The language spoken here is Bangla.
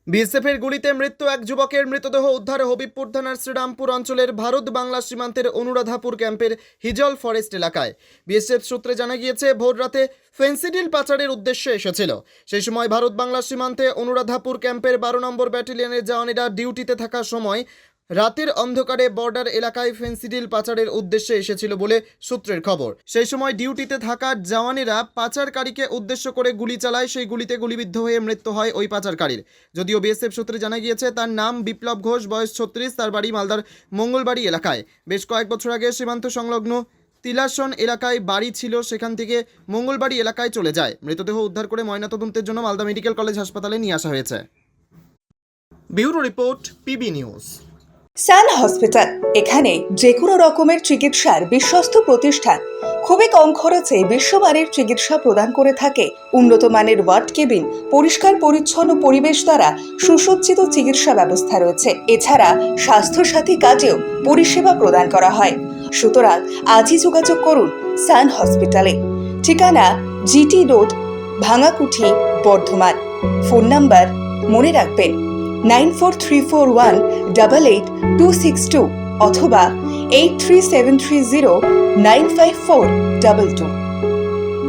বিএসএফের গুলিতে মৃত্যু এক যুবকের মৃতদেহ উদ্ধার হবিবপুর থানার শ্রীরামপুর অঞ্চলের ভারত বাংলা সীমান্তের অনুরাধাপুর ক্যাম্পের হিজল ফরেস্ট এলাকায়। বিএসএফ সূত্রে জানা গিয়েছে, ভোর রাতে ফেন্সিডিল পাচারের উদ্দেশ্যে এসেছিল। সেই সময় ভারত বাংলা সীমান্তে অনুরাধাপুর ক্যাম্পের 12 নম্বর ব্যাটালিয়নের জওয়ানেরা ডিউটিতে থাকার সময় রাতের অন্ধকারে বর্ডার এলাকায় ফেন্সিডিল পাচারের উদ্দেশ্যে এসেছিল বলে সূত্রের খবর। সেই সময় ডিউটিতে থাকা জওয়ানেরা পাচারকারীকে উদ্দেশ্য করে গুলি চালায়। সেই গুলিতে গুলিবিদ্ধ হয়ে মৃত্যু হয় ওই পাচারকারীর। যদিও বিএসএফ সূত্রে জানা গিয়েছে, তার নাম বিপ্লব ঘোষ, বয়স 36, তার বাড়ি মালদার মঙ্গলবাড়ি এলাকায়। বেশ কয়েক বছর আগে সীমান্ত সংলগ্ন তিলাসন এলাকায় বাড়ি ছিল, সেখান থেকে মঙ্গলবাড়ি এলাকায় চলে যায়। মৃতদেহ উদ্ধার করে ময়নাতদন্তের জন্য মালদা মেডিকেল কলেজ হাসপাতালে নিয়ে আসা হয়েছে। Bureau report, PB news. Sun hospital, এখানে যে কোনো রকমের চিকিৎসার বিশ্বস্ত প্রতিষ্ঠান। খুবই কম খরচে বিশ্বমানের চিকিৎসা প্রদান করে থাকে। উন্নত মানের ওয়ার্ড কেবিন, পরিষ্কার পরিচ্ছন্ন পরিবেশ দ্বারা সুসজ্জিত চিকিৎসা ব্যবস্থা রয়েছে। এছাড়া স্বাস্থ্যসাথী কাজেও পরিষেবা প্রদান করা হয়। সুতরাং আজই যোগাযোগ করুন সান হসপিটালে। ঠিকানা GT road, Bhangakuthi, Bardhaman. Phone number মনে রাখবেন 9434188262 অথবা 83730954222।